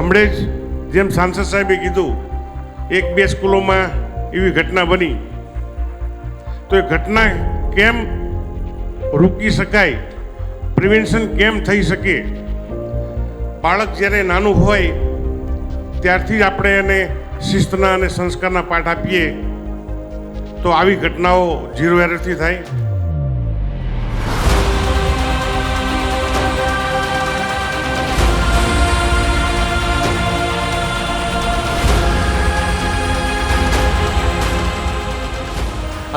હમણે જ જેમ સાંસદ સાહેબે કીધું 1-2 સ્કૂલોમાં એવી ઘટના બની, તો એ ઘટના કેમ રોકી શકાય, પ્રિવેન્શન કેમ થઈ શકે? બાળક જ્યારે નાનું હોય ત્યારથી જ આપણે એને શિસ્તના અને સંસ્કારના પાઠ આપીએ તો આવી ઘટનાઓ ઝીરો એરરથી થાય.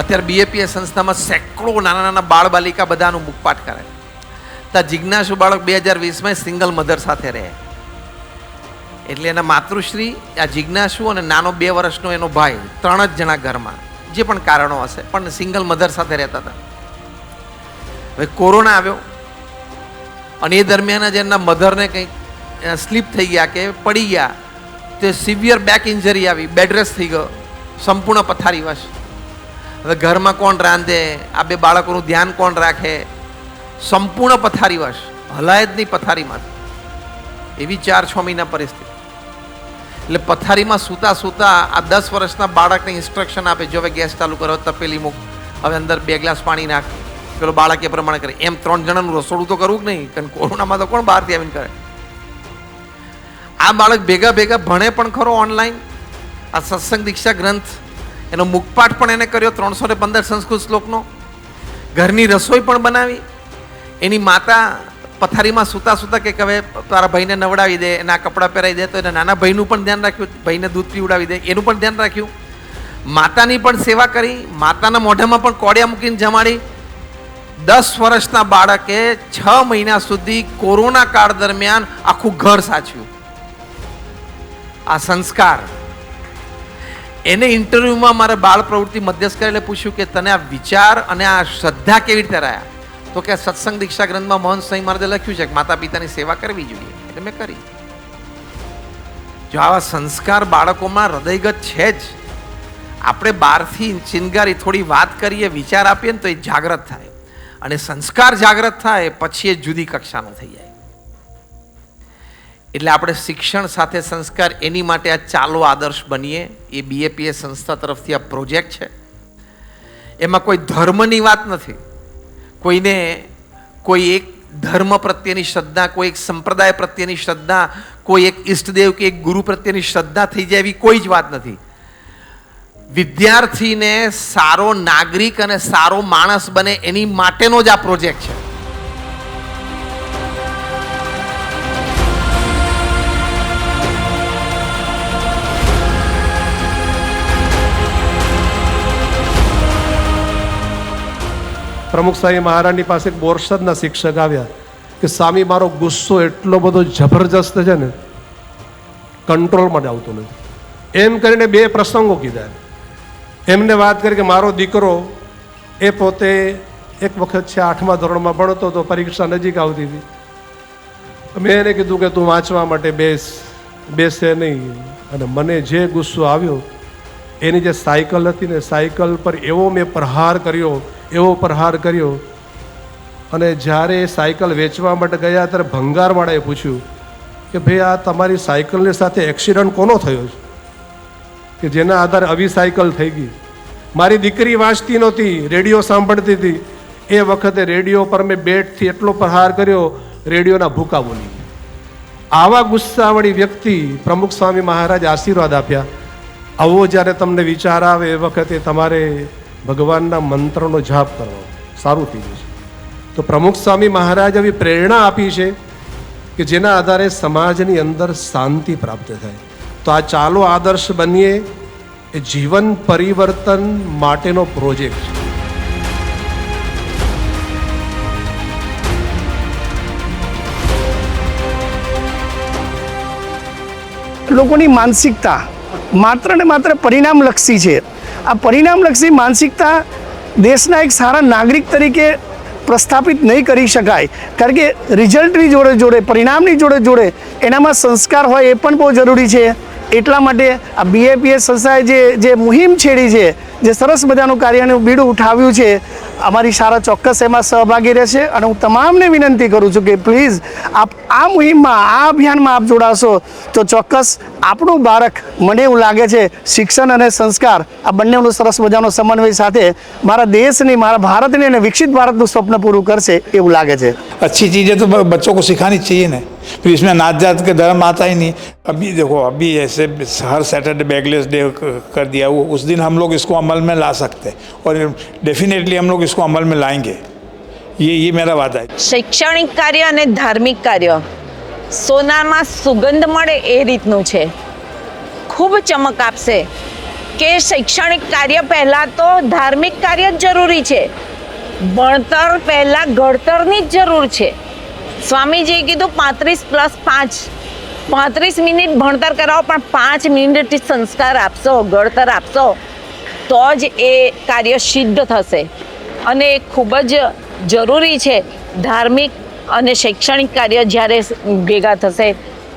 અત્યારે બીએપીએસ સંસ્થામાં સેંકડો નાના નાના બાળ બાલિકા બધાનું મુખપાઠ કરે. ત્યાં જિજ્ઞાસુ બાળક 2020માં સિંગલ મધર સાથે રહે, એટલે એના માતૃશ્રી, આ જિજ્ઞાસુ અને નાનો 2 વર્ષનો એનો ભાઈ, 3 જ જણા ઘરમાં, જે પણ કારણો હશે, પણ સિંગલ મધર સાથે રહેતા હતા. હવે કોરોના આવ્યો અને એ દરમિયાન જ એમના મધરને કંઈક સ્લીપ થઈ ગયા કે પડી ગયા, તે સિવિયર બેક ઇન્જરી આવી, બેડરેસ્ટ થઈ ગયો, સંપૂર્ણ પથારીવશ. હવે ઘરમાં કોણ રાંધે, આ 2 બાળકોનું ધ્યાન કોણ રાખે? સંપૂર્ણ પથારીવશ, હલાય જ નહીં પથારીમાં. એવી 4-6 મહિના પરિસ્થિતિ. એટલે પથારીમાં સૂતા સૂતા આ 10 વર્ષના બાળકને ઇન્સ્ટ્રક્શન આપે, જો હવે ગેસ ચાલુ કરો, તપેલી મૂક, હવે અંદર 2 ગ્લાસ પાણી નાખ. પેલો બાળક એ પ્રમાણે કરે. એમ 3 જણાનું રસોડું તો કરવું જ નહીં, કારણ કોરોનામાં તો કોણ બહારથી આવીને કરે? આ બાળક ભેગા ભેગા ભણે પણ ખરો ઓનલાઈન. આ સત્સંગ દીક્ષા ગ્રંથ, એનો મુખપાઠ પણ એને કર્યો 315 સંસ્કૃત શ્લોકનો. ઘરની રસોઈ પણ બનાવી. એની માતા પથારીમાં સૂતા સૂતા કે હવે તારા ભાઈને નવડાવી દે, એના કપડાં પહેરાવી દે, તો એના નાના ભાઈનું પણ ધ્યાન રાખ્યું, ભાઈને દૂધ પીવડાવી દે, એનું પણ ધ્યાન રાખ્યું. માતાની પણ સેવા કરી, માતાના મોઢામાં પણ કોડિયા મૂકીને જમાડી. 10 વર્ષના બાળકે 6 મહિના સુધી કોરોના કાળ દરમિયાન આખું ઘર સાચ્યું. આ સંસ્કાર. એને ઇન્ટરવ્યુમાં મારે બાળ પ્રવૃત્તિ મધ્યસ્થ એટલે પૂછ્યું કે તને આ વિચાર અને આ શ્રદ્ધા કેવી રીતે રહ્યા? તો કે સત્સંગ દીક્ષા ગ્રંથમાં મોહન સ્વામી મહારાજે લખ્યું છે કે માતા પિતાની સેવા કરવી જોઈએ, એટલે મેં કરી. જો આવા સંસ્કાર બાળકોમાં હૃદયગત છે જ, આપણે બહારથી ચિનગારી થોડી વાત કરીએ, વિચાર આપીએ ને તો એ જાગૃત થાય, અને સંસ્કાર જાગૃત થાય પછી એ જુદી કક્ષાનું થઈ જાય. એટલે આપણે શિક્ષણ સાથે સંસ્કાર, એની માટે આ ચાલો આદર્શ બનીએ, એ બીએપીએસ સંસ્થા તરફથી આ પ્રોજેક્ટ છે. એમાં કોઈ ધર્મની વાત નથી. કોઈને કોઈ એક ધર્મ પ્રત્યેની શ્રદ્ધા, કોઈ એક સંપ્રદાય પ્રત્યેની શ્રદ્ધા, કોઈ એક ઈષ્ટદેવ કે એક ગુરુ પ્રત્યેની શ્રદ્ધા થઈ જાય એવી કોઈ જ વાત નથી. વિદ્યાર્થીને સારો નાગરિક અને સારો માણસ બને એની માટેનો જ આ પ્રોજેક્ટ છે. પ્રમુખ સ્વામી મહારાજની પાસે એક બોરસદના શિક્ષક આવ્યા કે સ્વામી મારો ગુસ્સો એટલો બધો જબરજસ્ત છે ને, કંટ્રોલમાં જ આવતો નથી. એમ કરીને 2 પ્રસંગો કીધા. એમને વાત કરી કે મારો દીકરો એ પોતે એક વખત છે 8મા ધોરણમાં ભણતો હતો, પરીક્ષા નજીક આવતી હતી. મેં એને કીધું કે તું વાંચવા માટે બેસે નહીં. અને મને જે ગુસ્સો આવ્યો, એની જે સાયકલ હતી ને, સાયકલ પર એવો મેં પ્રહાર કર્યો. અને જ્યારે એ સાયકલ વેચવા માટે ગયા ત્યારે ભંગારવાળાએ પૂછ્યું કે ભાઈ આ તમારી સાયકલની સાથે એક્સિડન્ટ કોનો થયો છે કે જેના આધારે આવી સાયકલ થઈ ગઈ? મારી દીકરી વાંચતી નહોતી, રેડિયો સાંભળતી હતી. એ વખતે રેડિયો પર મેં બેટથી એટલો પ્રહાર કર્યો, રેડિયોના ભૂકા બોલી ગયા. આવા ગુસ્સાવાળી વ્યક્તિ પ્રમુખ સ્વામી મહારાજ આશીર્વાદ આપ્યા. આવો જ્યારે તમને વિચાર આવે એ વખતે તમારે ભગવાનના મંત્રનો જાપ કરવો, સારું થઈ જશે. તો પ્રમુખ સ્વામી મહારાજ આવી પ્રેરણા આપી છે કે જેના આધારે સમાજની અંદર શાંતિ પ્રાપ્ત થાય. તો આ ચાલો આદર્શ બનીએ એ જીવન પરિવર્તન માટેનો પ્રોજેક્ટ છે. લોકોની માનસિકતા માત્ર ને માત્ર પરિણામલક્ષી છે. આ પરિણામલક્ષી માનસિકતા દેશના એક સારા નાગરિક તરીકે પ્રસ્થાપિત નહીં કરી શકાય, કારણ કે રિઝલ્ટની જોડે જોડે, પરિણામની જોડે જોડે એનામાં સંસ્કાર હોય એ પણ બહુ જરૂરી છે. એટલા માટે આ બીએપીએસ સંસ્થાએ જે મુહિમ છેડી છે, જે સરસ મજાનું કાર્યનું બીડું ઉઠાવ્યું છે, અમારી શાળા ચોક્કસ એમાં સહભાગી રહેશે અને હું તમામને વિનંતી કરું છું કે પ્લીઝ આપ આ મુહિમમાં આ અભિયાનમાં આપ જોડાશો તો ચોક્કસ આપણું બાળક મને એવું લાગે છે શિક્ષણ અને સંસ્કાર આ બંનેનું સરસ મજાનો સમન્વય સાથે મારા દેશની મારા ભારતની અને વિકસિત ભારતનું સ્વપ્ન પૂરું કરશે એવું લાગે છે. अच्छी चीज़ें तो बच्चों को सिखानी चाहिए ना, फिर इसमें नाच जात के धर्म आता ही नहीं. अभी देखो अभी ऐसे हर सैटरडे बैगलेस डे कर दिया, वो उस दिन हम लोग इसको अमल में ला सकते हैं और डेफिनेटली हम लोग इसको अमल में लाएंगे. ये मेरा वादा है. શૈક્ષણિક કાર્ય અને ધાર્મિક કાર્ય સોનામાં સુગંધ મળે એ રીતનું છે. ખૂબ ચમક આપશે કે શૈક્ષણિક કાર્ય પહેલાં તો ધાર્મિક કાર્ય જ જરૂરી છે. ભણતર પહેલાં ઘડતરની જ જરૂર છે. સ્વામીજીએ કીધું 35+5 મિનિટ ભણતર કરાવો પણ 5 મિનિટ સંસ્કાર આપશો, ઘડતર આપશો તો જ એ કાર્ય સિદ્ધ થશે. અને એ ખૂબ જ જરૂરી છે. ધાર્મિક અને શૈક્ષણિક કાર્ય જ્યારે ભેગા થશે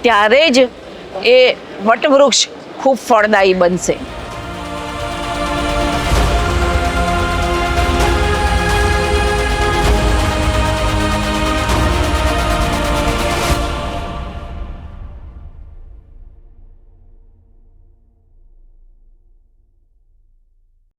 ત્યારે જ એ વટવૃક્ષ ખૂબ ફળદાયી બનશે.